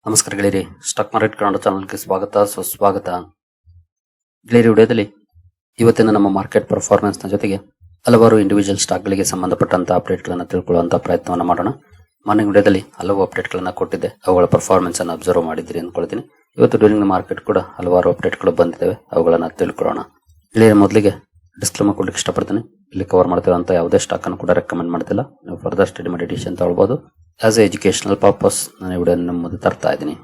ನಮಸ್ಕಾರ ಗೆಳೆಯರಿ, stock market Kannada ಚಾನಲ್ಗೆ ಸ್ವಾಗತ ಸುಸ್ವಾಗತ. ಗೆಳೆಯರಿ, ವಿಡಿಯೋದಲ್ಲಿ ಇವತ್ತಿನ ನಮ್ಮ ಮಾರ್ಕೆಟ್ ಪರ್ಫಾರ್ಮೆನ್ಸ್ ನ ಜೊತೆಗೆ ಹಲವಾರು ಇಂಡಿವಿಜುವಲ್ ಸ್ಟಾಕ್ ಗಳಿಗೆ ಸಂಬಂಧಪಟ್ಟಂತಹ ಅಪ್ಡೇಟ್ ಗಳನ್ನ ತಿಳ್ಕೊಳ್ಳುವಂತಹ ಪ್ರಯತ್ನವನ್ನ ಮಾಡೋಣ. ಮಾರ್ನಿಂಗ್ ವಿಡಿಯೋದಲ್ಲಿ ಹಲವು ಅಪ್ಡೇಟ್ ಗಳನ್ನ ಕೊಟ್ಟಿದ್ದೆ, ಅವುಗಳ ಪರ್ಫಾರ್ಮೆನ್ಸ್ ಅನ್ನು ಅಬ್ಸರ್ವ್ ಮಾಡಿದ್ರಿ ಅಂದ್ಕೊಳ್ತೀನಿ. ಇವತ್ತು ಡ್ಯೂರಿಂಗ್ ದ ಮಾರ್ಕೆಟ್ ಕೂಡ ಹಲವಾರು ಅಪ್ಡೇಟ್ ಗಳು ಬಂದಿದ್ದಾವೆ, ಅವುಗಳನ್ನ ತಿಳ್ಕೊಳ್ಳೋಣ. ಗೆಳೆಯರಿ, ಮೊದಲಿಗೆ ಡಿಸ್ಕ್ಲೇಮರ್ ಕೊಡ್ಲಿಕ್ಕೆ ಇಷ್ಟಪಡ್ತೀನಿ. ಇಲ್ಲಿ ಕವರ್ ಮಾಡ್ತಿರುವಂತಹ ಯಾವುದೇ ಸ್ಟಾಕ್ ಅನ್ನು ಕೂಡ ರೆಕಮೆಂಡ್ ಮಾಡ್ತಿಲ್ಲ. ನೀವು ಫರ್ದರ್ ಸ್ಟಡಿ ಮಾಡಿ ಡಿಸಿಷನ್ ತಗೊಳ್ಬಹುದು. ಆಸ್ ಎ ಎಜುಕೇಶನಲ್ ಪರ್ಪಸ್ ನಾನು ಈ ವಿಡಿಯೋ ನಿಮ್ಮ ಮುಂದೆ ತರ್ತಾ ಇದ್ದೀನಿ.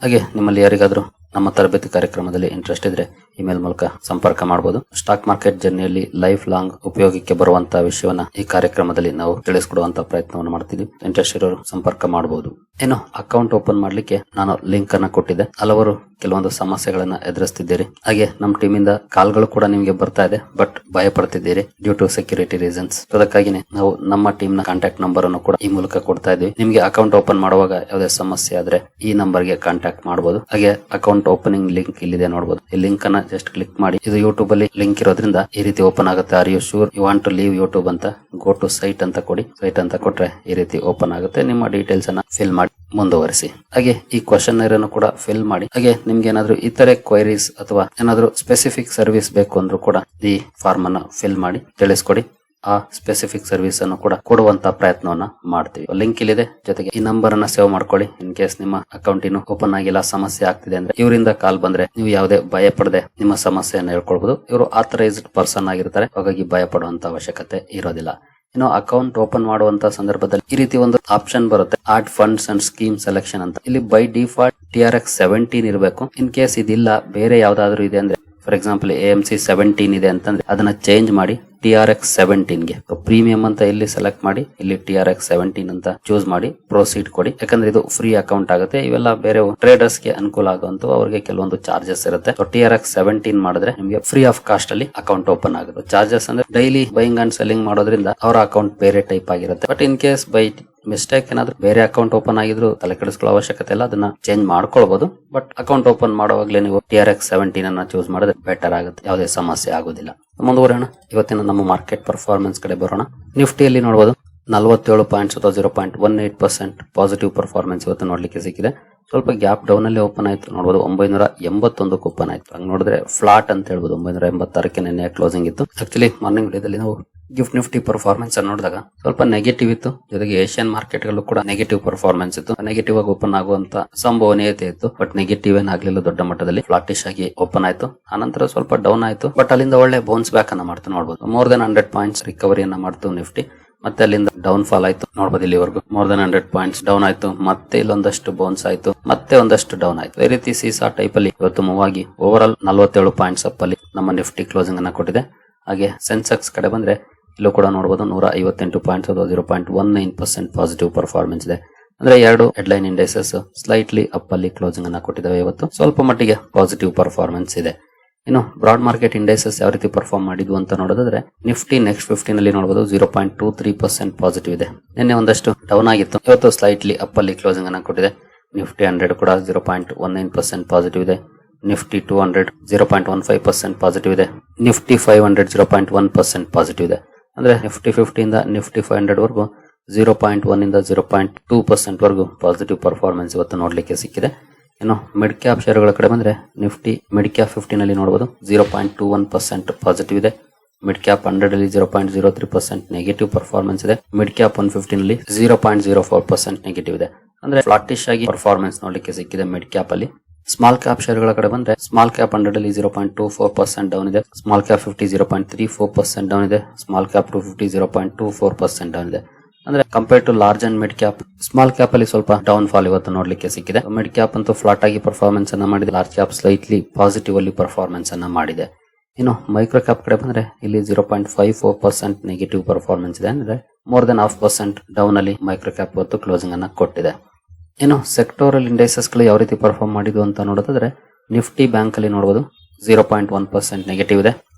ಹಾಗೆ ನಿಮ್ಮಲ್ಲಿ ಯಾರಿಗಾದ್ರೂ ನಮ್ಮ ತರಬೇತಿ ಕಾರ್ಯಕ್ರಮದಲ್ಲಿ ಇಂಟ್ರೆಸ್ಟ್ ಇದ್ರೆ ಇಮೇಲ್ ಮೂಲಕ ಸಂಪರ್ಕ ಮಾಡಬಹುದು. ಸ್ಟಾಕ್ ಮಾರ್ಕೆಟ್ ಜರ್ನಿಯಲ್ಲಿ ಲೈಫ್ ಲಾಂಗ್ ಉಪಯೋಗಕ್ಕೆ ಬರುವಂತಹ ವಿಷಯವನ್ನ ಈ ಕಾರ್ಯಕ್ರಮದಲ್ಲಿ ನಾವು ತಿಳಿಸಿಕೊಡುವಂತಹ ಪ್ರಯತ್ನವನ್ನು ಮಾಡ್ತೀವಿ. ಇಂಟ್ರೆಸ್ಟ್ ಇರೋರು ಸಂಪರ್ಕ ಮಾಡಬಹುದು. ಏನು ಅಕೌಂಟ್ ಓಪನ್ ಮಾಡ್ಲಿಕ್ಕೆ ನಾನು ಲಿಂಕ್ ಅನ್ನ ಕೊಟ್ಟಿದ್ದೆ. ಹಲವರು ಕೆಲವೊಂದು ಸಮಸ್ಯೆಗಳನ್ನ ಎದುರಿಸ್ತಿದ್ದೀರಿ. ಹಾಗೆ ನಮ್ಮ ಟೀಮ್ ಇಂದ ಕಾಲ್ಗಳು ಕೂಡ ನಿಮಗೆ ಬರ್ತಾ ಇದೆ, ಬಟ್ ಭಯ ಪಡ್ತಿದ್ದೀರಿ ಡ್ಯೂ ಟು ಸೆಕ್ಯೂರಿಟಿ ರೀಸನ್ಸ್. ಅದಕ್ಕಾಗಿನೇ ನಾವು ನಮ್ಮ ಟೀಮ್ ನ ಕಾಂಟ್ಯಾಕ್ಟ್ ನಂಬರ್ ಅನ್ನು ಕೂಡ ಈ ಮೂಲಕ ಕೊಡ್ತಾ ಇದ್ವಿ. ನಿಮಗೆ ಅಕೌಂಟ್ ಓಪನ್ ಮಾಡುವಾಗ ಯಾವುದೇ ಸಮಸ್ಯೆ ಆದ್ರೆ ಈ ನಂಬರ್ ಗೆ ಕಾಂಟ್ಯಾಕ್ಟ್ ಮಾಡಬಹುದು. ಹಾಗೆ ಅಕೌಂಟ್ ಓಪನಿಂಗ್ ಲಿಂಕ್ ಇಲ್ಲಿದೆ ನೋಡಬಹುದು. ಈ ಲಿಂಕ್ ಅನ್ನ ಜಸ್ಟ್ ಕ್ಲಿಕ್ ಮಾಡಿ. ಇದು ಯೂಟ್ಯೂಬ್ ಅಲ್ಲಿ ಲಿಂಕ್ ಇರೋದ್ರಿಂದ ಈ ರೀತಿ ಓಪನ್ ಆಗುತ್ತೆ. Are you sure you want to leave YouTube ಅಂತ ಗೋ ಟು ಸೈಟ್ ಅಂತ ಕೊಡಿ. ಸೈಟ್ ಅಂತ ಕೊಟ್ರೆ ಈ ರೀತಿ ಓಪನ್ ಆಗುತ್ತೆ. ನಿಮ್ಮ ಡೀಟೇಲ್ಸ್ ಅನ್ನ ಫಿಲ್ ಮಾಡಿ ಮುಂದುವರಿಸಿ. ಹಾಗೆ ಈ ಕ್ವಶನ್ ಅನ್ನು ಕೂಡ ಫಿಲ್ ಮಾಡಿ. ಹಾಗೆ ನಿಮ್ಗೆ ಏನಾದ್ರು ಇತರೆ ಕ್ವೈರೀಸ್ ಅಥವಾ ಏನಾದ್ರು ಸ್ಪೆಸಿಫಿಕ್ ಸರ್ವಿಸ್ ಬೇಕು ಅಂದ್ರೂ ಕೂಡ ಈ ಫಾರ್ಮ್ ಅನ್ನ ಫಿಲ್ ಮಾಡಿ ತಿಳಿಸ್ಕೊಡಿ. ಆ ಸ್ಪೆಸಿಫಿಕ್ ಸರ್ವಿಸ್ ಅನ್ನು ಕೂಡ ಕೊಡುವಂತ ಪ್ರಯತ್ನವನ್ನ ಮಾಡ್ತೀವಿ. ಲಿಂಕ್ ಇಲ್ಲಿದೆ. ಜೊತೆಗೆ ಈ ನಂಬರ್ ಅನ್ನ ಸೇವ್ ಮಾಡ್ಕೊಳ್ಳಿ. ಇನ್ ಕೇಸ್ ನಿಮ್ಮ ಅಕೌಂಟ್ ಇನ್ನು ಓಪನ್ ಆಗಿಲ್ಲ, ಸಮಸ್ಯೆ ಆಗ್ತಿದೆ ಅಂದ್ರೆ ಇವರಿಂದ ಕಾಲ್ ಬಂದ್ರೆ ನೀವು ಯಾವುದೇ ಭಯ ಪಡದೆ ನಿಮ್ಮ ಸಮಸ್ಯೆಯನ್ನು ಹೇಳ್ಕೊಳ್ಬಹುದು. ಇವರು ಆಥರೈಸ್ಡ್ ಪರ್ಸನ್ ಆಗಿರ್ತಾರೆ, ಹಾಗಾಗಿ ಭಯ ಪಡುವಂತ ಅವಶ್ಯಕತೆ ಇರೋದಿಲ್ಲ. ಇನ್ನು ಅಕೌಂಟ್ ಓಪನ್ ಮಾಡುವಂತ ಸಂದರ್ಭದಲ್ಲಿ ಈ ರೀತಿ ಒಂದು ಆಪ್ಷನ್ ಬರುತ್ತೆ, add funds and scheme selection ಅಂತ. ಇಲ್ಲಿ ಬೈ ಡಿಫಾಲ್ಟ್ TRX 17 ಇರಬೇಕು. ಇನ್ ಕೇಸ್ ಇದಿಲ್ಲ, ಬೇರೆ ಯಾವ್ದಾದ್ರು ಇದೆ ಅಂದ್ರೆ, ಫಾರ್ ಎಕ್ಸಾಂಪಲ್ AMC 17 ಇದೆ ಅಂತಂದ್ರೆ ಅದನ್ನ ಚೇಂಜ್ ಮಾಡಿ TRX 17 ಗೆ ಪ್ರೀಮಿಯಂ ಅಂತ ಇಲ್ಲಿ ಸೆಲೆಕ್ಟ್ ಮಾಡಿ, ಇಲ್ಲಿ TRX 17 ಅಂತ ಚೂಸ್ ಮಾಡಿ ಪ್ರೊಸೀಡ್ ಕೊಡಿ. ಯಾಕಂದ್ರೆ ಇದು ಫ್ರೀ ಅಕೌಂಟ್ ಆಗುತ್ತೆ. ಇವೆಲ್ಲ ಬೇರೆ ಟ್ರೇಡರ್ಸ್ ಗೆ ಅನುಕೂಲ ಆಗುವಂತ, ಅವರಿಗೆ ಕೆಲವೊಂದು ಚಾರ್ಜಸ್ ಇರುತ್ತೆ. TRX 17 ಮಾಡಿದ್ರೆ ನಿಮಗೆ ಫ್ರೀ ಆಫ್ ಕಾಸ್ಟ್ ಅಲ್ಲಿ ಅಕೌಂಟ್ ಓಪನ್ ಆಗುತ್ತೆ. ಚಾರ್ಜಸ್ ಅಂದ್ರೆ ಡೈಲಿ ಬೈಯಿಂಗ್ ಅಂಡ್ ಸೆಲ್ಲಿಂಗ್ ಮಾಡೋದ್ರಿಂದ ಅವರ ಅಕೌಂಟ್ ಬೇರೆ ಟೈಪ್ ಆಗಿರುತ್ತೆ. But in case by mistake ಏನಾದ್ರು ಬೇರೆ ಅಕೌಂಟ್ ಓಪನ್ ಆಗಿದ್ರು ತಲೆ ಕೆಡಿಸ್ಕೊಳ್ಳೋ ಅವಶ್ಯಕತೆ ಇಲ್ಲ, ಅದನ್ನ ಚೇಂಜ್ ಮಾಡ್ಕೊಳ್ಬಹುದು. ಬಟ್ ಅಕೌಂಟ್ ಓಪನ್ ಮಾಡುವಾಗಲೇ ನೀವು TRX 17 ಅನ್ನ ಚೂಸ್ ಮಾಡಿದ್ರೆ ಬೆಟರ್ ಆಗುತ್ತೆ, ಯಾವುದೇ ಸಮಸ್ಯೆ ಆಗುದಿಲ್ಲ. ಮುಂದುವರೋಣ. ಇವತ್ತಿನ ನಮ್ಮ ಮಾರ್ಕೆಟ್ ಪರ್ಫಾರ್ಮೆನ್ಸ್ ಕಡೆ ಬರೋಣ. ನಿಫ್ಟಿಯಲ್ಲಿ ನೋಡಬಹುದು 47 ಪಾಯಿಂಟ್ಸ್ ಅಥವಾ 0.18% ಪಾಸಿಟಿವ್ ಪರ್ಫಾರ್ಮೆನ್ಸ್ ಇವತ್ತು ನೋಡ್ಲಿಕ್ಕೆ ಸಿಕ್ಕಿದೆ. ಸ್ವಲ್ಪ ಗ್ಯಾಪ್ ಡೌನ್ ಅಲ್ಲಿ ಓಪನ್ ಆಯ್ತು ನೋಡಬಹುದು. 981 ಓಪನ್ ಆಯ್ತು. ಹಂಗ ನೋಡಿದ್ರೆ ಫ್ಲಾಟ್ ಅಂತ ಹೇಳ್ಬೋದು. 986ಕ್ಕೆ ನಿನ್ನೆ ಕ್ಲೋಸಿಂಗ್ ಇತ್ತು. ಆಕ್ಚುಲಿ ಮಾರ್ನಿಂಗ್ ವಿಡಿಯೋದಲ್ಲಿ ನಾವು ಗಿಫ್ಟ್ ನಿಫ್ಟಿ ಪರ್ಫಾರ್ಮೆನ್ಸ್ ಅನ್ನು ನೋಡಿದಾಗ ಸ್ವಲ್ಪ ನೆಗೆಟಿವ್ ಇತ್ತು. ಜೊತೆಗೆ ಏಷ್ಯನ್ ಮಾರ್ಕೆಟ್ ಗಳು ಕೂಡ ನೆಗೆಟಿವ್ ಪರ್ಫಾರ್ಮೆನ್ಸ್ ಇತ್ತು. ನೆಗೆಟಿವ್ ಆಗಿ ಓಪನ್ ಆಗುವಂತ ಸಂಭವನೀಯತೆ ಇತ್ತು, ಬಟ್ ನೆಗೆಟಿವ್ ಏನಾಗ್ಲಿಲ್ಲ. ದೊಡ್ಡ ಮಟ್ಟದಲ್ಲಿ ಫ್ಲಾಟಿಶ್ ಆಗಿ ಓಪನ್ ಆಯ್ತು. ಆನಂತರ ಸ್ವಲ್ಪ ಡೌನ್ ಆಯ್ತು, ಬಟ್ ಅಲ್ಲಿಂದ ಒಳ್ಳೆ ಬೌನ್ಸ್ ಬ್ಯಾಕ್ ಅನ್ನ ಮಾಡ್ತು ನೋಡಬಹುದು. ಮೋರ್ ದನ್ 100 ಪಾಯಿಂಟ್ಸ್ ರಿಕವರಿಯನ್ನ ಮಾಡ್ತು ನಿಫ್ಟಿ. ಮತ್ತೆ ಅಲ್ಲಿಂದ ಡೌನ್ ಫಾಲ್ ಆಯ್ತು ನೋಡಬಹುದು. ಇಲ್ಲಿವರೆಗೂ ಮೋರ್ ದನ್ 100 ಪಾಯಿಂಟ್ಸ್ ಡೌನ್ ಆಯ್ತು. ಮತ್ತೆ ಇಲ್ಲೊಂದಷ್ಟು ಬೌನ್ಸ್ ಆಯ್ತು, ಮತ್ತೆ ಒಂದಷ್ಟು ಡೌನ್ ಆಯ್ತು. ಈ ರೀತಿ ಸೀಸಾ ಟೈಪ್ ಅಲ್ಲಿ ಇವತ್ತು ಮೂವ್ ಆಗಿ ಓವರ್ ಆಲ್ 47 ಪಾಯಿಂಟ್ಸ್ ಅಪ್ ಅಲ್ಲಿ ನಮ್ಮ ನಿಫ್ಟಿ ಕ್ಲೋಸಿಂಗ್ ಅನ್ನ ಕೊಟ್ಟಿದೆ. ಹಾಗೆ ಸೆನ್ಸೆಕ್ಸ್ ಕಡೆ ಬಂದ್ರೆ ಇಲ್ಲೂ ಕೂಡ ನೋಡಬಹುದು 158 ಪಾಯಿಂಟ್ಸ್ ಅಥವಾ 0.19% ಪಾಸಿಟಿವ್ ಪರ್ಫಾರ್ಮೆನ್ಸ್ ಇದೆ. ಅಂದ್ರೆ ಎರಡು ಹೆಡ್ಲೈನ್ ಇಂಡೈಸಸ್ ಸ್ಲೈಟ್ಲಿ ಅಪ್ ಅಲ್ಲಿ ಕ್ಲೋಸಿಂಗ್ ಅನ್ನ ಕೊಟ್ಟಿದ್ದಾವೆ. ಇವತ್ತು ಸ್ವಲ್ಪ ಮಟ್ಟಿಗೆ ಪಾಸಿಟಿವ್ ಪರ್ಫಾರ್ಮೆನ್ಸ್ ಇದೆ. ಇನ್ನು ಬ್ರಾಡ್ ಮಾರ್ಕೆಟ್ ಇಂಡೈಸಸ್ ಯಾವ ರೀತಿ ಪರ್ಫಾರ್ಮ್ ಮಾಡಿದ್ವು ಅಂತ ನೋಡೋದಾದ್ರೆ, ನಿಫ್ಟಿ ನೆಕ್ಸ್ಟ್ 15 ನಲ್ಲಿ ನೋಡಬಹುದು 0.23% ಪಾಸಿಟಿವ್ ಇದೆ. ನಿನ್ನೆ ಒಂದಷ್ಟು ಡೌನ್ ಆಗಿತ್ತು, ಇವತ್ತು ಸ್ಲೈಟ್ಲಿ ಅಪ್ ಅಲ್ಲಿ ಕ್ಲೋಸಿಂಗ್ ಅನ್ನ ಕೊಟ್ಟಿದೆ. ನಿಫ್ಟಿ 100 ಕೂಡ 0.19% ಪಾಸಿಟಿವ್ ಇದೆ. ನಿಫ್ಟಿ 200 0.15% ಪಾಸಿಟಿವ್ ಇದೆ. ನಿಫ್ಟಿ 500 0.1% ಪಾಸಿಟಿವ್ ಇದೆ. ಅಂದ್ರೆ ನಿಫ್ಟಿ 50 ಇಂದ ನಿಫ್ಟಿ 500 ವರೆಗೂ 0.1 ಇಂದ 0.2% ವರೆಗೂ ಪಾಸಿಟಿವ್ ಪರ್ಫಾರ್ಮೆನ್ಸ್ ಇವತ್ತು ನೋಡ್ಲಿಕ್ಕೆ ಸಿಕ್ಕಿದೆ. ಇನ್ನು ಮಿಡ್ ಕ್ಯಾಪ್ ಶೇರುಗಳ ಕಡೆ ಬಂದ್ರೆ ನಿಫ್ಟಿ ಮಿಡ್ ಕ್ಯಾಪ್ 50 ನಲ್ಲಿ ನೋಡಬಹುದು 0.21% ಪಾಸಿಟಿವ್ ಇದೆ. ಮಿಡ್ ಕ್ಯಾಪ್ 100 ಅಲ್ಲಿ 0.03% ನೆಗೆಟಿವ್ ಪರ್ಫಾರ್ಮೆನ್ಸ್ ಇದೆ. ಮಿಡ್ ಕ್ಯಾಪ್ 150 ನಲ್ಲಿ 0.04% ನೆಗೆಟಿವ್ ಇದೆ. ಅಂದ್ರೆ ಫ್ಲಾಟಿಶ್ ಆಗಿ ಪರ್ಫಾರ್ಮೆನ್ಸ್ ನೋಡ್ಲಿಕ್ಕೆ ಸಿಕ್ಕಿದೆ ಮಿಡ್ ಕ್ಯಾಪ್ ಅಲ್ಲಿ. ಸ್ಮಾಲ್ ಕ್ಯಾಪ್ ಶೇರುಗಳ ಕಡೆ ಬಂದ್ರೆ ಸ್ಮಾಲ್ ಕ್ಯಾಪ್ 100 ಅಲ್ಲಿ 0.24% ಡೌನ್ ಇದೆ. ಸ್ಮಾಲ್ ಕ್ಯಾಪ್ 50 0.34% ಡೌನ್ ಇದೆ. ಸ್ಮಾಲ್ ಕ್ಯಾಪ್ 250 0.24% ಡೌನ್ ಇದೆ. ಅಂದ್ರೆ compare to large and mid cap, small cap ಅಲ್ಲಿ ಸ್ವಲ್ಪ ಡೌನ್ ಫಾಲ್ ಇವತ್ತು ನೋಡ್ಲಿಕ್ಕೆ ಸಿಕ್ಕಿದೆ. ಮಿಡ್ ಕ್ಯಾಪ್ ಅಂತೂ ಫ್ಲಾಟ್ ಆಗಿ ಪರ್ಫಾರ್ಮೆನ್ಸ್ ಅನ್ನ ಮಾಡಿದೆ. ಲಾರ್ಜ್ ಕ್ಯಾಪ್ ಸ್ಲೈಟ್ಲಿ ಪಾಸಿಟಿವ್ ಅಲ್ಲಿ ಪರ್ಫಾರ್ಮೆನ್ಸ್ ಅನ್ನ ಮಾಡಿದೆ. ಇನ್ನು ಮೈಕ್ರೋ ಕ್ಯಾಪ್ ಕಡೆ ಬಂದ್ರೆ ಇಲ್ಲಿ 0.54% ನೆಗೆಟಿವ್ ಪರ್ಫಾರ್ಮೆನ್ಸ್ ಇದೆ. ಅಂದ್ರೆ ಮೋರ್ ದನ್ 0.5% ಡೌನ್ ಅಲ್ಲಿ ಮೈಕ್ರೋ ಕ್ಯಾಪ್ ಇವತ್ತು ಕ್ಲೋಸಿಂಗ್ ಅನ್ನ ಕೊಟ್ಟಿದೆ. ಇನ್ನು ಸೆಕ್ಟೋರಲ್ ಇಂಡೈಸಸ್ ಗಳು ಯಾವ ರೀತಿ ಪರ್ಫಾರ್ಮ್ ಮಾಡಿದ್ವು ಅಂತ ನೋಡೋದಾದ್ರೆ, ನಿಫ್ಟಿ ಬ್ಯಾಂಕ್ ಅಲ್ಲಿ ನೋಡಬಹುದು 0.1% ನೆಗೆಟಿವ್ ಇದೆ.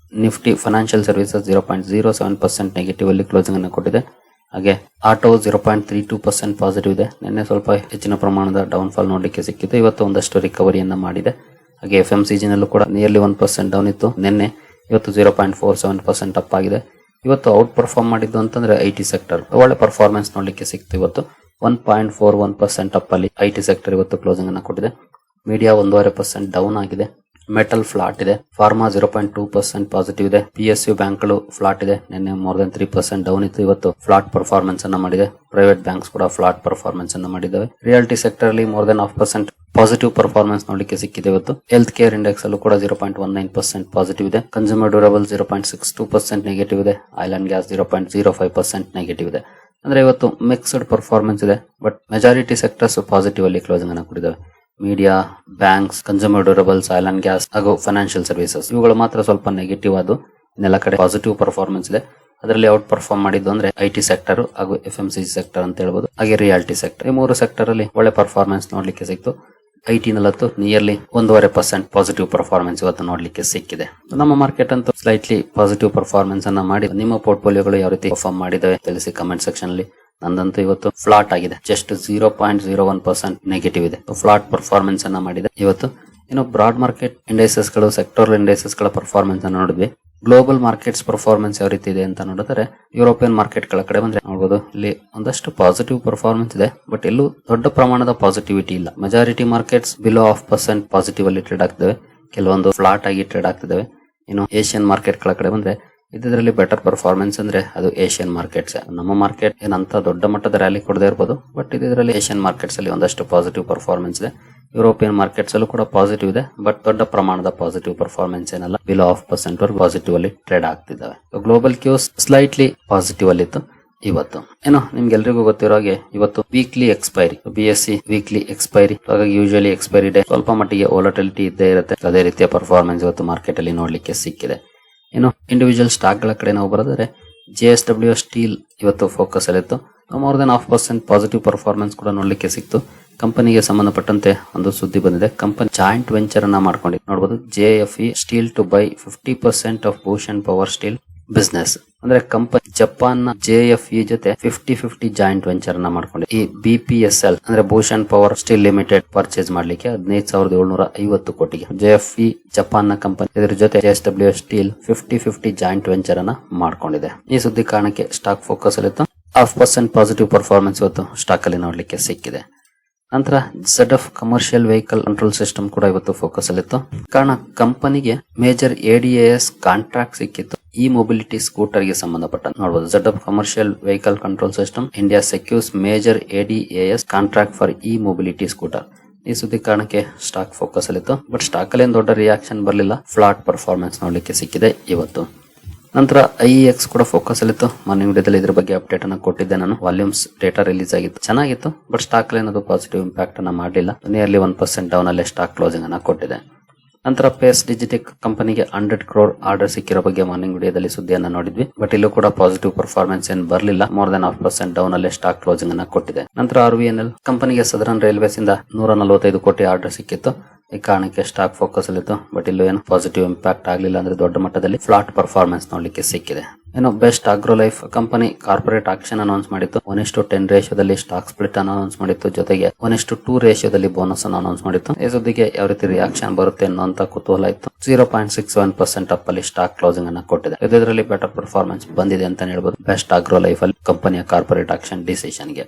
ನಿಫ್ಟಿ ಫೈನಾನ್ಷಿಯಲ್ ಸರ್ವಿಸಸ್ 0.07% ನೆಗೆಟಿವ್ ಅಲ್ಲಿ ಕ್ಲೋಸಿಂಗ್ ಅನ್ನು ಕೊಟ್ಟಿದೆ. ಹಾಗೆ ಆಟೋ 0.32% ಪಾಸಿಟಿವ್ ಇದೆ. ನಿನ್ನೆ ಸ್ವಲ್ಪ ಹೆಚ್ಚಿನ ಪ್ರಮಾಣದ ಡೌನ್ ಫಾಲ್ ನೋಡಲಿಕ್ಕೆ ಸಿಕ್ಕಿತ್ತು, ಇವತ್ತು ಒಂದಷ್ಟು ರಿಕವರಿಯನ್ನ ಮಾಡಿದೆ. ಹಾಗೆ FMCG ನಲ್ಲೂ ಕೂಡ ನಿಯರ್ಲಿ 1% ಡೌನ್ ಇತ್ತು ನಿನ್ನೆ, ಇವತ್ತು 0.47% ಅಪ್ ಆಗಿದೆ. ಇವತ್ತು ಔಟ್ ಪರ್ಫಾರ್ಮ್ ಮಾಡಿದ್ದು ಅಂತಂದ್ರೆ IT ಸೆಕ್ಟರ್ ಒಳ್ಳೆ ಪರ್ಫಾರ್ಮೆನ್ಸ್ ನೋಡ್ಲಿಕ್ಕೆ ಸಿಕ್ತು ಇವತ್ತು. 1.41% ಅಪ್ ಅಲ್ಲಿ ಐಟಿ ಸೆಕ್ಟರ್ ಇವತ್ತು ಕ್ಲೋಸಿಂಗ್ ಅನ್ನ ಕೊಟ್ಟಿದೆ. ಮೀಡಿಯಾ 1.5% ಡೌನ್ ಆಗಿದೆ. ಮೆಟಲ್ ಫ್ಲಾಟ್ ಇದೆ. ಫಾರ್ಮಾ 0.2% ಪಾಸಿಟಿವ್ ಇದೆ. PSU ಬ್ಯಾಂಕ್ಗಳು ಫ್ಲಾಟ್ ಇದೆ. ನಿನ್ನೆ ಮೋರ್ ದನ್ 3% ಡೌನ್ ಇತ್ತು, ಇವತ್ತು ಫ್ಲಾಟ್ ಪರ್ಫಾರ್ಮೆನ್ಸ್ ಅನ್ನ ಮಾಡಿದೆ. ಪ್ರೈವೇಟ್ ಬ್ಯಾಂಕ್ಸ್ ಕೂಡ ಫ್ಲಾಟ್ ಪರ್ಫಾರ್ಮೆನ್ಸ್ ಅನ್ನ ಮಾಡಿದ್ದಾವೆ. ರಿಯಾಲಿಟಿ ಸೆಕ್ಟರ್ ಅಲ್ಲಿ ಮೋರ್ ದನ್ 0.5% ಪಾಸಿಟಿವ್ ಪರ್ಫಾರ್ಮೆನ್ಸ್ ನೋಡಲಿಕ್ಕೆ ಸಿಕ್ಕಿದೆ ಇವತ್ತು. ಹೆಲ್ತ್ ಕೇರ್ ಇಂಡೆಕ್ಸ್ ಅಲ್ಲೂ ಕೂಡ 0.19% ಪಾಸಿಟಿವ್ ಇದೆ. ಕನ್ಸ್ಯೂಮರ್ ಡ್ಯೂರಬಲ್ 0.62% ನೆಗೆಟಿವ್ ಇದೆ. ಆಯಿಲ್ ಅಂಡ್ ಗ್ಯಾಸ್ 0.05% ನೆಗೆಟಿವ್ ಇದೆ. ಅಂದ್ರೆ ಇವತ್ತು ಮಿಕ್ಸ್ಡ್ ಪರ್ಫಾರ್ಮೆನ್ಸ್ ಇದೆ. ಬಟ್ ಮೆಜಾರಿಟಿ ಸೆಕ್ಟರ್ಸ್ ಪಾಸಿಟಿವ್ ಅಲ್ಲಿ ಕ್ಲೋಸಿಂಗ್ ಅನ್ನ ಕೊಟ್ಟಿದ್ದಾವೆ. Media, banks, consumer durables, oil and gas ಹಾಗೂ ಫೈನಾನ್ಷಿಯಲ್ ಸರ್ವಿಸಸ್ ಇವುಗಳು ಮಾತ್ರ ಸ್ವಲ್ಪ ನೆಗೆಟಿವ್ ಆದವು. ಇನ್ನೆಲ್ಲ ಕಡೆ ಪಾಸಿಟಿವ್ ಪರ್ಫಾರ್ಮೆನ್ಸ್ ಇದೆ. ಅದರಲ್ಲಿ ಔಟ್ ಪರ್ಫಾರ್ಮ್ ಮಾಡಿದ್ದು ಅಂದ್ರೆ ಐಟಿ ಸೆಕ್ಟರ್ ಹಾಗೂ FMCG ಸೆಕ್ಟರ್ ಅಂತ ಹೇಳ್ಬೋದು. ಹಾಗೆ ರಿಯಾಲಿಟಿ ಸೆಕ್ಟರ್, ಈ ಮೂರು ಸೆಕ್ಟರ್ ಅಲ್ಲಿ ಒಳ್ಳೆ ಪರ್ಫಾರ್ಮೆನ್ಸ್ ನೋಡ್ಲಿಕ್ಕೆ ಸಿಕ್ತು. ಐಟಿ ನಲ್ಲತ್ತು ನಿಯರ್ಲಿ 1.5% ಪಾಸಿಟಿವ್ ಪರ್ಫಾರ್ಮೆನ್ಸ್ ಇವತ್ತು ನೋಡ್ಲಿಕ್ಕೆ ಸಿಕ್ಕಿದೆ. ನಮ್ಮ ಮಾರ್ಕೆಟ್ ಅಂತೂ ಸ್ಲೈಟ್ಲಿ ಪಾಸಿಟಿವ್ ಪರ್ಫಾರ್ಮೆನ್ಸ್ ಅನ್ನ ಮಾಡಿ, ನಿಮ್ಮ ಪೋರ್ಟ್ಫೋಲಿಯೋಗಳು ಯಾವ ರೀತಿ ಪರ್ಫಾರ್ಮ್ ಮಾಡಿದಾವೆ ತಿಳಿಸಿ ಕಮೆಂಟ್ ಸೆಕ್ಷನ್ ಅಲ್ಲಿ. ನಂದಂತೂ ಇವತ್ತು ಫ್ಲಾಟ್ ಆಗಿದೆ, ಜಸ್ಟ್ 0.01% ನೆಗೆಟಿವ್ ಇದೆ. ಫ್ಲಾಟ್ ಪರ್ಫಾರ್ಮೆನ್ಸ್ ಅನ್ನ ಮಾಡಿದೆ ಇವತ್ತು. ಇನ್ನು ಬ್ರಾಡ್ ಮಾರ್ಕೆಟ್ ಇಂಡೈಸಸ್ ಗಳು, ಸೆಕ್ಟೋರಲ್ ಇಂಡೈಸಸ್ ಗಳ ಪರ್ಫಾರ್ಮೆನ್ಸ್ ಅನ್ನು ನೋಡಿದ್ವಿ. ಗ್ಲೋಬಲ್ ಮಾರ್ಕೆಟ್ಸ್ ಪರ್ಫಾರ್ಮೆನ್ಸ್ ಯಾವ ರೀತಿ ಇದೆ ಅಂತ ನೋಡಿದ್ರೆ, ಯುರೋಪಿಯನ್ ಮಾರ್ಕೆಟ್ ಗಳ ಕಡೆ ಬಂದ್ರೆ ನೋಡಬಹುದು, ಇಲ್ಲಿ ಒಂದಷ್ಟು ಪಾಸಿಟಿವ್ ಪರ್ಫಾರ್ಮೆನ್ಸ್ ಇದೆ. ಬಟ್ ಎಲ್ಲೂ ದೊಡ್ಡ ಪ್ರಮಾಣದ ಪಾಸಿಟಿವಿಟಿ ಇಲ್ಲ. ಮೆಜಾರಿಟಿ ಮಾರ್ಕೆಟ್ಸ್ ಬಿಲೋ 0.5% ಪಾಸಿಟಿವ್ ಅಲ್ಲಿ ಟ್ರೇಡ್ ಆಗ್ತವೆ, ಕೆಲವೊಂದು ಫ್ಲಾಟ್ ಆಗಿ ಟ್ರೇಡ್ ಆಗ್ತಿದಾವೆ. ಇನ್ನು ಏಷ್ಯನ್ ಮಾರ್ಕೆಟ್ ಗಳ ಕಡೆ ಬಂದ್ರೆ ಇದರಲ್ಲಿ ಬೆಟರ್ ಪರ್ಫಾರ್ಮೆನ್ಸ್ ಅಂದ್ರೆ ಅದು ಏಷ್ಯನ್ ಮಾರ್ಕೆಟ್ಸ್. ನಮ್ಮ ಮಾರ್ಕೆಟ್ ಏನಂತ ದೊಡ್ಡ ಮಟ್ಟದ ರ್ಯಾಲಿ ಕೊಡದೇ ಇರಬಹುದು, ಬಟ್ ಇದರಲ್ಲಿ ಏಷ್ಯನ್ ಮಾರ್ಕೆಟ್ಸ್ ಅಲ್ಲಿ ಒಂದಷ್ಟು ಪಾಸಿಟಿವ್ ಪರ್ಫಾರ್ಮೆನ್ಸ್ ಇದೆ. ಯುರೋಪಿಯನ್ ಮಾರ್ಕೆಟ್ಸ್ ಅಲ್ಲೂ ಕೂಡ ಪಾಸಿಟಿವ್ ಇದೆ, ಬಟ್ ದೊಡ್ಡ ಪ್ರಮಾಣದ ಪಾಸಿಟಿವ್ ಪರ್ಫಾರ್ಮೆನ್ಸ್ ಏನಲ್ಲ. ಬಿಲೋ 0.5% ವರೆಗೂ ಪಾಸಿಟಿವ್ ಅಲ್ಲಿ ಟ್ರೇಡ್ ಆಗ್ತಿದ್ದಾವೆ. ಗ್ಲೋಬಲ್ ಕ್ಯೂಸ್ ಸ್ಲೈಟ್ಲಿ ಪಾಸಿಟಿವ್ ಅಲ್ಲಿ ಇತ್ತು ಇವತ್ತು. ಏನೋ ನಿಮ್ಗೆಲ್ರಿಗೂ ಗೊತ್ತಿರೋ ಹಾಗೆ ಇವತ್ತು weekly expiry, BSE weekly expiry. ಹಾಗಾಗಿ ಯೂಶುವಲಿ ಎಕ್ಸ್ಪೈರಿ ಡೇ ಸ್ವಲ್ಪ ಮಟ್ಟಿಗೆ ವೋಲಟಿಲಿಟಿ ಇದ್ದೇ ಇರುತ್ತೆ. ಅದೇ ರೀತಿಯ ಪರ್ಫಾರ್ಮೆನ್ಸ್ ಇವತ್ತು ಮಾರ್ಕೆಟ್ ಅಲ್ಲಿ ನೋಡ್ಲಿಕ್ಕೆ ಸಿಕ್ಕಿದೆ. ಇನ್ನು ಇಂಡಿವಿಜುವಲ್ ಸ್ಟಾಕ್ ಗಳ ಕಡೆ ನಾವು ಬರೋದಾದ್ರೆ, JSW ಸ್ಟೀಲ್ ಇವತ್ತು ಫೋಕಸ್ ಅಲ್ಲಿತ್ತು. ಮೋರ್ ದನ್ 0.5% ಪಾಸಿಟಿವ್ ಪರ್ಫಾರ್ಮೆನ್ಸ್ ಕೂಡ ನೋಡ್ಲಿಕ್ಕೆ ಸಿಕ್ತು. ಕಂಪನಿಗೆ ಸಂಬಂಧಪಟ್ಟಂತೆ ಒಂದು ಸುದ್ದಿ ಬಂದಿದೆ. ಕಂಪನಿ ಜಾಯಿಂಟ್ ವೆಂಚರ್ ಅನ್ನ ಮಾಡ್ಕೊಂಡಿದೆ. ನೋಡಬಹುದು, JFE steel to buy 50% of Bhushan power steel business. ಅಂದ್ರೆ ಕಂಪನಿ ಜಪಾನ್ ನ JFE ಜೊತೆ 50-50 ಜಾಯಿಂಟ್ ವೆಂಚರ್ ಅನ್ನ ಮಾಡ್ಕೊಂಡಿದೆ. ಈ BPSL ಅಂದ್ರೆ Bhushan power steel limited purchase ಮಾಡ್ಲಿಕ್ಕೆ 15,750 ಕೋಟಿಗೆ JFE ಜಪಾನ್ ನ ಕಂಪನಿ ಇದರ ಜೊತೆ JSW ಸ್ಟೀಲ್ 50-50 ಜಾಯಿಂಟ್ ವೆಂಚರ್ ಅನ್ನ ಮಾಡ್ಕೊಂಡಿದೆ. ಈ ಸುದ್ದಿ ಕಾರಣಕ್ಕೆ ಸ್ಟಾಕ್ ಫೋಕಸ್ ಅಲ್ಲಿತ್ತು. 0.5% ಪಾಸಿಟಿವ್ ಪರ್ಫಾರ್ಮೆನ್ಸ್ ಇವತ್ತು ಸ್ಟಾಕ್ ಅಲ್ಲಿ ನೋಡ್ಲಿಕ್ಕೆ ಸಿಕ್ಕಿದೆ. ನಂತರ ZF commercial vehicle control system ಕೂಡ ಇವತ್ತು ಫೋಕಸ್ ಅಲ್ಲಿತ್ತು. ಕಾರಣ ಕಂಪನಿಗೆ ಮೇಜರ್ ADAS ಕಾಂಟ್ರಾಕ್ಟ್ ಸಿಕ್ಕಿತ್ತು. ಈ ಮೊಬಿಲಿಟಿ ಸ್ಕೂಟರ್ ಗೆ ಸಂಬಂಧಪಟ್ಟ ನೋಡಬಹುದು. ZF commercial vehicle control system India secures major ADAS contract for e mobility scooter. ಈ ಸುದ್ದಿ ಕಾರಣಕ್ಕೆ ಸ್ಟಾಕ್ ಫೋಕಸ್ ಅಲ್ಲಿತ್ತು. ಬಟ್ ಸ್ಟಾಕ್ ಅಲ್ಲಿ ದೊಡ್ಡ ರಿಯಾಕ್ಷನ್ ಬರಲಿಲ್ಲ. ಫ್ಲಾಟ್ ಪರ್ಫಾರ್ಮೆನ್ಸ್ ನೋಡ್ಲಿಕ್ಕೆ ಸಿಕ್ಕಿದೆ ಇವತ್ತು. ನಂತರ IEX ಕೂಡ ಫೋಕಸ್ ಅಲ್ಲಿತ್ತು. ಮಾರ್ನಿಂಗ್ ವಿಡಿಯೋದಲ್ಲಿ ಇದ್ರ ಬಗ್ಗೆ ಅಪ್ಡೇಟ್ ಅನ್ನ ಕೊಟ್ಟಿದ್ದೆ ನಾನು. ವಾಲ್ಯೂಮ್ಸ್ ಡೇಟಾ ರಿಲೀಸ್ ಆಗಿತ್ತು, ಚೆನ್ನಾಗಿತ್ತು. ಬಟ್ ಸ್ಟಾಕ್ ಅಲ್ಲಿ ಏನದು ಪಾಸಿಟಿವ್ ಇಂಪ್ಯಾಕ್ಟ್ ಅನ್ನ ಮಾಡಲಿಲ್ಲ. ನಿಯರ್ಲಿ 1% ಡೌನ್ ಅಲ್ಲೇ ಸ್ಟಾಕ್ ಕ್ಲೋಸಿಂಗ್ ಅನ್ನ ಕೊಟ್ಟಿದೆ. ನಂತರ ಪೇಸ್ ಡಿಜಿಟೆಕ್ ಕಂಪನಿಗೆ 100 crore ಆರ್ಡರ್ ಸಿಕ್ಕಿರೋ ಬಗ್ಗೆ ಮಾರ್ನಿಂಗ್ ವಿಡಿಯೋದಲ್ಲಿ ಸುದ್ದಿಯನ್ನ ನೋಡಿದ್ವಿ. ಬಟ್ ಇಲ್ಲೂ ಕೂಡ ಪಾಸಿಟಿವ್ ಪರ್ಫಾರ್ಮೆನ್ಸ್ ಏನ್ ಬರಲಿಲ್ಲ. ಮೋರ್ ದನ್ 0.5% ಡೌನ್ ಅಲ್ಲೇ ಸ್ಟಾಕ್ ಕ್ಲೋಸಿಂಗ್ ಅನ್ನ ಕೊಟ್ಟಿದೆ. ನಂತರ RVNL ಕಂಪನಿಗೆ ಸದರ್ನ್ ರೈಲ್ವೇಸ್ ಇಂದ 145 ಕೋಟಿ ಆರ್ಡರ್ ಸಿಕ್ಕಿತ್ತು. ಈ ಕಾರಣಕ್ಕೆ ಸ್ಟಾಕ್ ಫೋಕಸ್ ಅಲ್ಲಿತ್ತು. ಬಟ್ ಇಲ್ಲೂ ಏನು ಪಾಸಿಟಿವ್ ಇಂಪ್ಯಾಕ್ಟ್ ಆಗಲಿಲ್ಲ. ಅಂದ್ರೆ ದೊಡ್ಡ ಮಟ್ಟದಲ್ಲಿ ಫ್ಲಾಟ್ ಪರ್ಫಾರ್ಮೆನ್ಸ್ ನೋಡ್ಲಿಕ್ಕೆ ಸಿಕ್ಕಿದೆ. ಏನು best agro life company corporate action announce ಮಾಡಿತ್ತು. 1:10 ರೇಷಿಯೋದಲ್ಲಿ ಸ್ಟಾಕ್ ಸ್ಪ್ಲಿಟ್ ಅನೌನ್ಸ್ ಮಾಡಿತ್ತು. ಜೊತೆಗೆ 1:2 ರೇಷಿಯೋದಲ್ಲಿ ಬೋನಸ್ ಅನ್ನು ಅನೌನ್ಸ್ ಮಾಡಿತ್ತು. ಈ ಸುದ್ದಿಗೆ ಯಾವ ರೀತಿ ರಿಯಾಕ್ಷನ್ ಬರುತ್ತೆ ಅನ್ನೋಂತ ಕುತೂಹಲ ಇತ್ತು. 0.61% ಅಪ್ ಅಲ್ಲಿ ಸ್ಟಾಕ್ ಕ್ಲೋಸಿಂಗ್ ಅನ್ನ ಕೊಟ್ಟಿದೆ. ಇದರಲ್ಲಿ ಬೆಟರ್ ಪರ್ಫಾರ್ಮೆನ್ಸ್ ಬಂದಿದೆ ಅಂತ ಹೇಳ್ಬೋದು. ಬೆಸ್ಟ್ ಆಗ್ರೋ ಲೈಫ್ ಅಲ್ಲಿ ಕಂಪನಿಯ ಕಾರ್ಪೊರೇಟ್ ಆಕ್ಷನ್ ಡಿಸಿಷನ್ ಗೆ.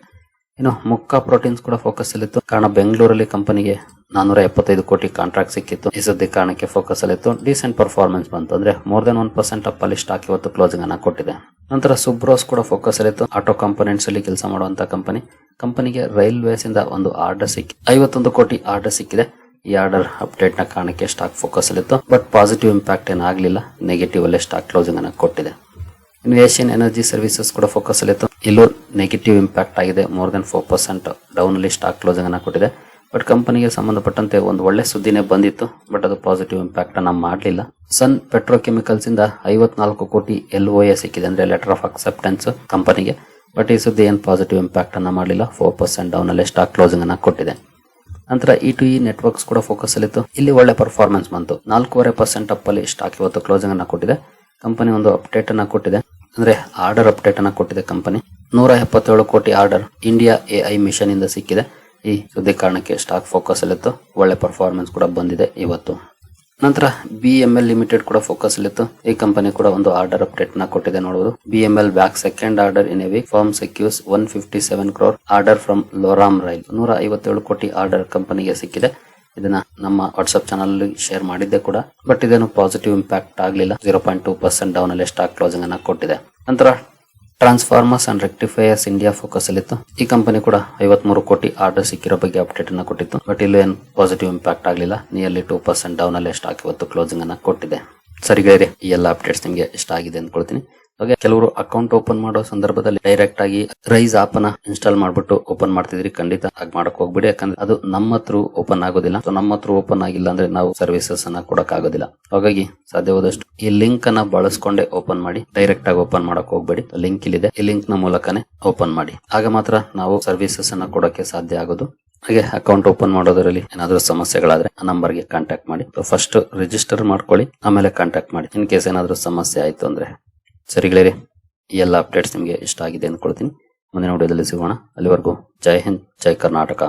ಇನ್ನು ಮುಕ್ಕಾ ಪ್ರೋಟೀನ್ಸ್ ಕೂಡ ಫೋಕಸ್ ಅಲ್ಲಿತ್ತು. ಕಾರಣ ಬೆಂಗಳೂರಲ್ಲಿ ಕಂಪನಿಗೆ 475 ಕೋಟಿ ಕಾಂಟ್ರಾಕ್ಟ್ ಸಿಕ್ಕಿತ್ತು. ಈ ಸುದ್ದಿ ಕಾರಣಕ್ಕೆ ಫೋಕಸ್ ಅಲ್ಲಿತ್ತು. ಡೀಸೆಂಟ್ ಪರ್ಫಾರ್ಮೆನ್ಸ್ ಬಂತು. ಅಂದ್ರೆ ಮೋರ್ ದನ್ 1% ಅಪ್ ಅಲ್ಲಿ ಸ್ಟಾಕ್ ಇವತ್ತು ಕ್ಲೋಸಿಂಗ್ ಅನ್ನ ಕೊಟ್ಟಿದೆ. ನಂತರ ಸುಬ್ರೋಸ್ ಕೂಡ ಫೋಕಸ್ ಅಲ್ಲಿತ್ತು. ಆಟೋ ಕಾಂಪೋನೆಂಟ್ಸ್ ಅಲ್ಲಿ ಕೆಲಸ ಮಾಡುವಂತ ಕಂಪನಿಗೆ ರೈಲ್ವೇಸ್ ಇಂದ ಒಂದು ಆರ್ಡರ್ ಸಿಕ್ಕಿ 51 ಕೋಟಿ ಆರ್ಡರ್ ಸಿಕ್ಕಿದೆ. ಈ ಆರ್ಡರ್ ಅಪ್ಡೇಟ್ ನ ಕಾರಣಕ್ಕೆ ಸ್ಟಾಕ್ ಫೋಕಸ್ ಅಲ್ಲಿತ್ತು. ಬಟ್ ಪಾಸಿಟಿವ್ ಇಂಪ್ಯಾಕ್ಟ್ ಏನಾಗಲಿಲ್ಲ. ನೆಗೆಟಿವ್ ಅಲ್ಲೇ ಸ್ಟಾಕ್ ಕ್ಲೋಸಿಂಗ್ ಅನ್ನ ಕೊಟ್ಟಿದೆ. ಇನ್ನು ಏಷ್ಯನ್ ಎನರ್ಜಿ ಸರ್ವಿಸಸ್ ಕೂಡ ಫೋಕಸ್ ಅಲ್ಲಿತ್ತು. ಇಲ್ಲೂ ನೆಗೆಟಿವ್ ಇಂಪ್ಯಾಕ್ಟ್ ಆಗಿದೆ. ಮೋರ್ ದನ್ 4% ಡೌನ್ ಅಲ್ಲಿ ಸ್ಟಾಕ್ ಕ್ಲೋಸಿಂಗ್ ಅನ್ನ ಕೊಟ್ಟಿದೆ. ಬಟ್ ಕಂಪನಿಗೆ ಸಂಬಂಧಪಟ್ಟಂತೆ ಒಂದು ಒಳ್ಳೆ ಸುದ್ದಿನೇ ಬಂದಿತ್ತು. ಬಟ್ ಅದು ಪಾಸಿಟಿವ್ ಇಂಪ್ಯಾಕ್ಟ್ ಅನ್ನ ಮಾಡಲಿಲ್ಲ. ಸನ್ ಪೆಟ್ರೋಕೆಮಿಕಲ್ಸ್ ಇಂದ 54 ಕೋಟಿ LOA ಸಿಕ್ಕಿದೆ. ಅಂದ್ರೆ ಲೆಟರ್ ಆಫ್ ಅಕ್ಸೆಪ್ಟೆನ್ಸ್ ಕಂಪನಿಗೆ. ಬಟ್ ಈ ಸುದ್ದಿ ಏನು ಪಾಸಿಟಿವ್ ಇಂಪ್ಯಾಕ್ಟ್ ಅನ್ನ ಮಾಡಲಿಲ್ಲ. 4% ಡೌನ್ ಅಲ್ಲಿ ಸ್ಟಾಕ್ ಕ್ಲೋಸಿಂಗ್ ಅನ್ನ ಕೊಟ್ಟಿದೆ. ನಂತರ E2E ನೆಟ್ವರ್ಕ್ಸ್ ಕೂಡ ಫೋಕಸ್ ಅಲ್ಲಿತ್ತು. ಇಲ್ಲಿ ಒಳ್ಳೆ ಪರ್ಫಾರ್ಮೆನ್ಸ್ ಬಂತು. 4.5% ಅಪ್ ಅಲ್ಲಿ ಸ್ಟಾಕ್ ಇವತ್ತು ಕ್ಲೋಸಿಂಗ್ ಅನ್ನ ಕೊಟ್ಟಿದೆ. ಕಂಪನಿ ಒಂದು ಅಪ್ಡೇಟ್ ಅನ್ನ ಕೊಟ್ಟಿದೆ. ಅಂದ್ರೆ ಆರ್ಡರ್ ಅಪ್ಡೇಟ್ ಅನ್ನ ಕೊಟ್ಟಿದೆ. ಕಂಪನಿ 177 ಕೋಟಿ ಆರ್ಡರ್ ಇಂಡಿಯಾ AI ಮಿಷನ್ ಇಂದ ಸಿಕ್ಕಿದೆ. ಈ ಸುದ್ದಿ ಕಾರಣಕ್ಕೆ ಸ್ಟಾಕ್ ಫೋಕಸ್ ಅಲ್ಲಿತ್ತು. ಒಳ್ಳೆ ಪರ್ಫಾರ್ಮೆನ್ಸ್ ಕೂಡ ಬಂದಿದೆ ಇವತ್ತು. ನಂತರ BML ಲಿಮಿಟೆಡ್ ಕೂಡ ಫೋಕಸ್ ಅಲ್ಲಿತ್ತು. ಈ ಕಂಪನಿ ಕೂಡ ಒಂದು ಆರ್ಡರ್ ಅಪ್ಡೇಟ್ ನ ಕೊಟ್ಟಿದೆ ನೋಡಬಹುದು. BML back second order in a week. Firm secures 157 crore order from Loram rail. 157 ಕೋಟಿ ಆರ್ಡರ್ ಕಂಪನಿಗೆ ಸಿಕ್ಕಿದೆ. ಇದನ್ನ ನಮ್ಮ ವಾಟ್ಸ್ಆಪ್ ಚಾನಲ್ ಅಲ್ಲಿ ಶೇರ್ ಮಾಡಿದ್ದೆ ಕೂಡ, ಬಟ್ ಇದೇನು ಪಾಸಿಟಿವ್ ಇಂಪ್ಯಾಕ್ಟ್ ಆಗಲಿಲ್ಲ. 0.2% ಡೌನ್ ಅಲ್ಲಿ ಸ್ಟಾಕ್ ಕ್ಲೋಸಿಂಗ್ ಅನ್ನ ಕೊಟ್ಟಿದೆ. ನಂತರ ಟ್ರಾನ್ಸ್ಫಾರ್ಮರ್ಸ್ ಅಂಡ್ ರೆಕ್ಟಿಫೈಯರ್ಸ್ ಇಂಡಿಯಾ ಫೋಕಸ್ ಅಲ್ಲಿತ್ತು. ಈ ಕಂಪನಿ ಕೂಡ 53 ಕೋಟಿ ಆರ್ಡರ್ ಸಿಕ್ಕಿರೋ ಬಗ್ಗೆ ಅಪ್ಡೇಟ್ ಅನ್ನ ಕೊಟ್ಟಿತ್ತು, ಬಟ್ ಇಲ್ಲಿ ಏನು ಪಾಸಿಟಿವ್ ಇಂಪ್ಯಾಕ್ಟ್ ಆಗಲಿಲ್ಲ. ನಿಯರ್ಲಿ 2% ಡೌನ್ ಅಲ್ಲಿ ಸ್ಟಾಕ್ ಇವತ್ತು ಕ್ಲೋಸಿಂಗ್ ಅನ್ನ ಕೊಟ್ಟಿದೆ. ಸರಿ ಗೆಳೆಯರೆ, ಈ ಎಲ್ಲ ಅಪ್ಡೇಟ್ಸ್ ನಿಮಗೆ ಇಷ್ಟ ಆಗಿದೆ ಅಂದ್ಕೊಳ್ತೀನಿ. ಹಾಗೆ ಕೆಲವರು ಅಕೌಂಟ್ ಓಪನ್ ಮಾಡೋ ಸಂದರ್ಭದಲ್ಲಿ ಡೈರೆಕ್ಟ್ ಆಗಿ ರೈಸ್ ಆಪ್ ಅನ್ನ ಇನ್ಸ್ಟಾಲ್ ಮಾಡ್ಬಿಟ್ಟು ಓಪನ್ ಮಾಡ್ತಿದ್ರಿ. ಖಂಡಿತ ಹಾಗೆ ಮಾಡಕ್ ಹೋಗ್ಬಿಡಿ, ಯಾಕಂದ್ರೆ ಅದು ನಮ್ಮ ಥ್ರೂ ಓಪನ್ ಆಗೋದಿಲ್ಲ. ಸೊ ನಮ್ಮ ಥ್ರೂ ಓಪನ್ ಆಗಿಲ್ಲ ಅಂದ್ರೆ ನಾವು ಸರ್ವಿಸಸ್ ಅನ್ನ ಕೊಡಕ್ ಆಗೋದಿಲ್ಲ. ಹಾಗಾಗಿ ಸಾಧ್ಯವಾದಷ್ಟು ಈ ಲಿಂಕ್ ಅನ್ನ ಬಳಸ್ಕೊಂಡೆ ಓಪನ್ ಮಾಡಿ. ಡೈರೆಕ್ಟ್ ಆಗಿ ಓಪನ್ ಮಾಡಕ್ ಹೋಗ್ಬೇಡಿ. ಲಿಂಕ್ ಇಲ್ಲಿದೆ, ಈ ಲಿಂಕ್ ನ ಮೂಲಕನೇ ಓಪನ್ ಮಾಡಿ. ಆಗ ಮಾತ್ರ ನಾವು ಸರ್ವಿಸಸ್ ಅನ್ನ ಕೊಡಕ್ಕೆ ಸಾಧ್ಯ ಆಗೋದು. ಹಾಗೆ ಅಕೌಂಟ್ ಓಪನ್ ಮಾಡೋದ್ರಲ್ಲಿ ಏನಾದ್ರೂ ಸಮಸ್ಯೆಗಳಾದ್ರೆ ಆ ನಂಬರ್ಗೆ ಕಾಂಟ್ಯಾಕ್ಟ್ ಮಾಡಿ. ಫಸ್ಟ್ ರಿಜಿಸ್ಟರ್ ಮಾಡ್ಕೊಳ್ಳಿ, ಆಮೇಲೆ ಕಾಂಟ್ಯಾಕ್ಟ್ ಮಾಡಿ ಇನ್ ಕೇಸ್ ಏನಾದ್ರೂ ಸಮಸ್ಯೆ ಆಯ್ತು ಅಂದ್ರೆ. ಸರಿ ಗೆಳೆಯರೆ, ಈ ಎಲ್ಲ ಅಪ್ಡೇಟ್ಸ್ ನಿಮಗೆ ಇಷ್ಟ ಆಗಿದೆ ಅಂದ್ಕೊಳ್ತೀನಿ. ಮುಂದಿನ ವಿಡಿಯೋದಲ್ಲಿ ಸಿಗೋಣ. ಅಲ್ಲಿವರೆಗೂ ಜೈ ಹಿಂದ್, ಜೈ ಕರ್ನಾಟಕ.